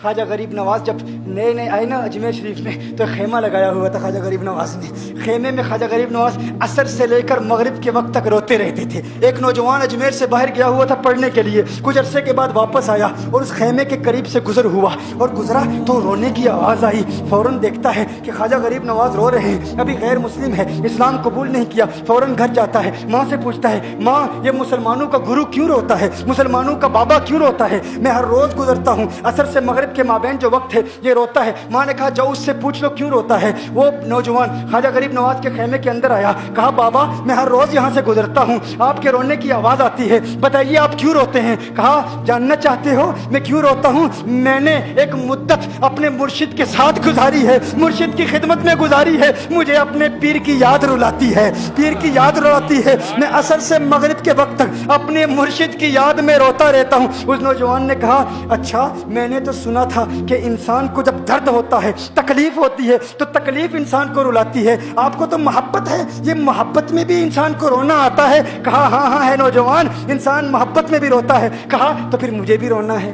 خواجہ غریب نواز جب نئے نئے آئے نا اجمیر شریف میں تو خیمہ لگایا ہوا تھا خواجہ غریب نواز نے. خیمے میں خواجہ غریب نواز عصر سے لے کر مغرب کے وقت تک روتے رہتے تھے. ایک نوجوان اجمیر سے باہر گیا ہوا تھا پڑھنے کے لیے, کچھ عرصے کے بعد واپس آیا اور اس خیمے کے قریب سے گزر ہوا اور گزرا تو رونے کی آواز آئی. فوراً دیکھتا ہے کہ خواجہ غریب نواز رو رہے ہیں, ابھی غیر مسلم ہے, اسلام قبول نہیں کیا. فوراً گھر جاتا ہے, ماں سے پوچھتا ہے, ماں یہ مسلمانوں کا گرو کیوں روتا ہے, مسلمانوں کا بابا کیوں روتا ہے؟ میں ہر روز گزرتا ہوں, عصر سے مغرب کے مابین جو وقت ہے یہ روتا ہے. ماں نے کہا جاؤ اس سے پوچھ لو کیوں روتا ہے. وہ نوجوان خواجہ غریب نواز کے خیمے کے اندر آیا, کہا بابا میں ہر روز یہاں سے گزرتا ہوں, آپ کے رونے کی آواز آتی ہے, بتائیے آپ کیوں روتے ہیں؟ کہا جاننا چاہتے ہو میں کیوں روتا ہوں؟ میں نے ایک مدت اپنے مرشد کے ساتھ گزاری ہے, مرشد کی خدمت میں گزاری ہے, مجھے اپنے پیر کی یاد رلاتی ہے, پیر کی یاد رلاتی ہے. میں عصر سے مغرب کے وقت تک اپنے مرشد کی یاد میں روتا رہتا ہوں. اس نوجوان نے کہا اچھا میں نے تو سنا تھا کہ انسان کو جب درد ہوتا ہے, تکلیف ہوتی ہے تو تکلیف انسان کو رلاتی ہے, آپ کو تو محبت ہے, یہ محبت میں بھی انسان کو رونا آتا ہے؟ کہا ہاں ہاں ہے نوجوان, انسان محبت میں بھی روتا ہے. کہا تو پھر مجھے بھی رونا ہے,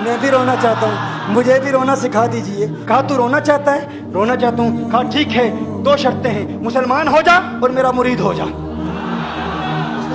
میں بھی رونا چاہتا ہوں, مجھے بھی رونا سکھا دیجئے. کہا تو رونا چاہتا ہے؟ رونا چاہتا ہوں. کہا ٹھیک ہے, دو شرطیں ہیں, مسلمان ہو جا اور میرا مرید ہو جا.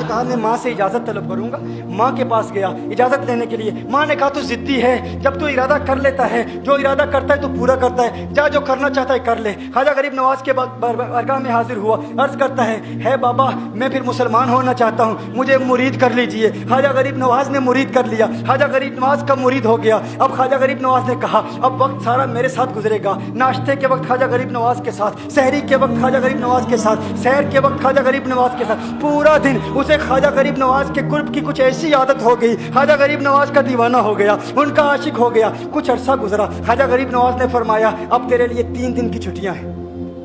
کہا میں ماں سے اجازت طلب کروں گا. ماں کے پاس گیا اجازت لینے کے لیے. ماں نے کہا تو ضدی ہے, جب تو ارادہ کر لیتا ہے, جو ارادہ کرتا ہے تو پورا کرتا ہے, جا جو کرنا چاہتا ہے کر لے. خواجہ غریب نواز کے بارگاہ میں حاضر ہوا, عرض کرتا ہے بابا میں پھر مسلمان ہونا چاہتا ہوں, مجھے مرید کر لیجئے. خواجہ غریب نواز نے مرید کر لیا, خواجہ غریب نواز کا مرید ہو گیا. اب خواجہ غریب نواز نے کہا اب وقت سارا میرے ساتھ گزرے گا, ناشتے کے وقت خواجہ غریب نواز کے ساتھ, سحری کے وقت خواجہ غریب نواز کے ساتھ, سحر کے وقت خواجہ غریب نواز کے ساتھ, پورا دن اسے خواجہ غریب نواز کے قرب کی کچھ ایسی عادت ہو گئی, خواجہ غریب نواز کا دیوانہ ہو گیا, ان کا عاشق ہو گیا. کچھ عرصہ گزرا, خواجہ غریب نواز نے فرمایا اب تیرے لیے 3 دن کی چھٹیاں ہیں,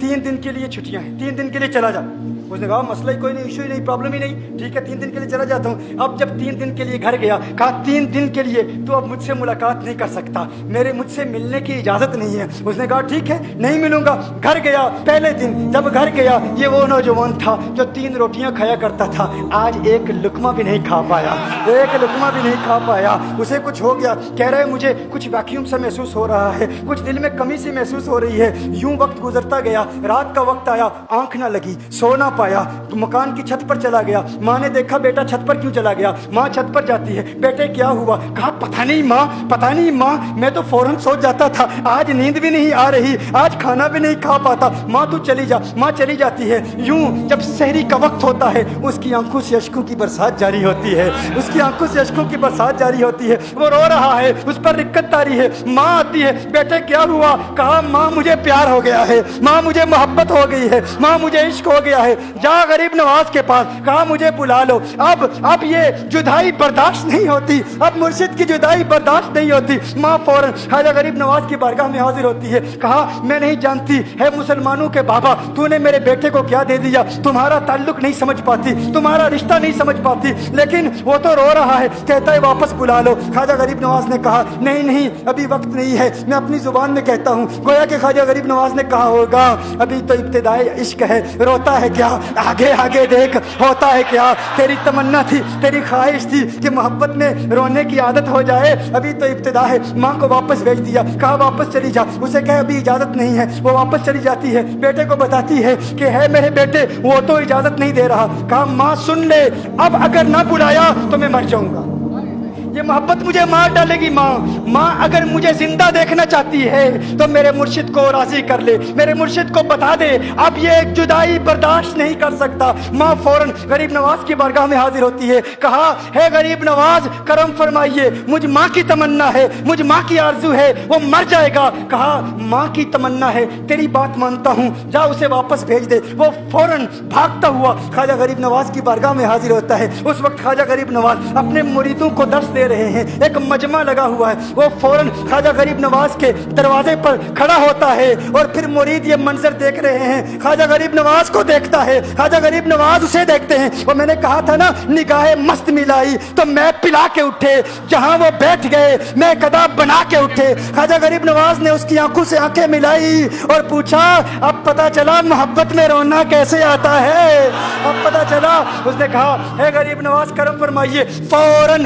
3 دن کے لیے چھٹیاں ہیں, 3 دن کے لیے چلا جا. اس نے کہا مسئلہ ہی کوئی نہیں, ایشو ہی نہیں, پرابلم ہی نہیں, ٹھیک ہے 3 دن کے لیے چلا جاتا ہوں. اب جب 3 دن کے لیے گھر گیا, کہا 3 دن کے لیے تو اب مجھ سے ملاقات نہیں کر سکتا, مجھ سے ملنے کی اجازت نہیں ہے. اس نے کہا ٹھیک ہے نہیں ملوں گا. گھر گیا, پہلے دن جب گھر گیا یہ وہ نوجوان تھا جو 3 روٹیاں کھایا کرتا تھا, آج ایک لقمہ بھی نہیں کھا پایا, ایک لقمہ بھی نہیں کھا پایا. اسے کچھ ہو گیا, کہہ رہے مجھے کچھ ویکیوم سا محسوس ہو رہا ہے, کچھ دل میں کمی سی محسوس ہو رہی ہے. یوں وقت گزرتا گیا, رات کا وقت آیا, آنکھ نہ لگی, سو نہ پایا, مکان کی چھت پر چلا گیا. ماں نے دیکھا بیٹا چھت پر کیوں چلا گیا؟ ماں چھت پر جاتی ہے, بیٹے کیا ہوا؟ کہا پتہ نہیں ماں, پتہ نہیں ماں, میں تو فوراً سو جاتا تھا, آج نیند بھی نہیں آ رہی, آج کھانا بھی نہیں کھا پاتا. ماں تو چلی جا. ماں چلی جاتی ہے. یوں جب سحری کا وقت ہوتا ہے اس کی آنکھوں سے اشکوں کی برسات جاری ہوتی ہے, اس کی آنکھوں سے اشکوں کی برسات جاری ہوتی ہے. وہ رو رہا ہے, اس پر رکت تاری ہے. ماں آتی ہے, بیٹے کیا ہوا؟ کہا ماں مجھے پیار ہو گیا ہے, ماں مجھے محبت ہو گئی ہے, ماں مجھے عشق ہو گیا ہے. جا غریب نواز کے پاس, کہا مجھے بلا لو. اب یہ جدائی برداشت نہیں ہوتی, اب مرشد کی جدائی برداشت نہیں ہوتی. ماں فوراً خواجہ غریب نواز کی بارگاہ میں حاضر ہوتی ہے. کہا میں نہیں جانتی ہے مسلمانوں کے بابا, تو نے میرے بیٹے کو کیا دے دیا, تمہارا تعلق نہیں سمجھ پاتی, تمہارا رشتہ نہیں سمجھ پاتی, لیکن وہ تو رو رہا ہے, کہتا ہے واپس بلا لو. خواجہ غریب نواز نے کہا نہیں ابھی وقت نہیں ہے, میں اپنی زبان میں کہتا ہوں. گویا کہ خواجہ غریب نواز نے کہا ہوگا ابھی تو ابتدائی عشق ہے, روتا ہے کیا, آگے دیکھ ہوتا ہے کیا. تیری تمنا تھی, تیری خواہش تھی کہ محبت میں رونے کی عادت ہو جائے, ابھی تو ابتدا ہے. ماں کو واپس بھیج دیا, کہا واپس چلی جا. اسے کہا ابھی اجازت نہیں ہے, وہ واپس چلی جاتی ہے. بیٹے کو بتاتی ہے کہ ہے میرے بیٹے, وہ تو اجازت نہیں دے رہا. کہا ماں سن لے, اب اگر نہ بلایا تو میں مر جاؤں گا, یہ محبت مجھے مار ڈالے گی. ماں اگر مجھے زندہ دیکھنا چاہتی ہے تو میرے مرشد کو راضی کر لے, میرے مرشد کو بتا دے اب یہ جدائی برداشت نہیں کر سکتا. ماں فوراً غریب نواز کی بارگاہ میں حاضر ہوتی ہے. کہا ہے غریب نواز کرم فرمائیے, مجھ ماں کی تمنا ہے, مجھ ماں کی آرزو ہے, وہ مر جائے گا. کہا ماں کی تمنا ہے, تیری بات مانتا ہوں, جا اسے واپس بھیج دے. وہ فوراً بھاگتا ہوا خواجہ غریب نواز کی بارگاہ میں حاضر ہوتا ہے. اس وقت خواجہ غریب نواز اپنے مریدوں کو درس دے رہے ہیں, ایک مجمع لگا ہوا ہے. وہ فوراً خواجہ غریب نواز کے دروازے پر کھڑا ہوتا ہے اور پھر مرید یہ منظر دیکھ رہے ہیں. خواجہ غریب نواز کو دیکھتا ہے, خواجہ غریب نواز اسے دیکھتے ہیں. اور میں نے کہا تھا نا نگاہ مست ملائی تو میں پلا کے اٹھے, جہاں وہ بیٹھ گئے میں قدا بنا کے اٹھے. خواجہ غریب نواز نے اس کی آنکھوں سے آنکھیں ملائی اور پوچھا اب پتا چلا محبت میں رونا کیسے آتا ہے, اب پتا چلا. اس نے کہا ہے غریب نواز کرم فرمائیے. فوراً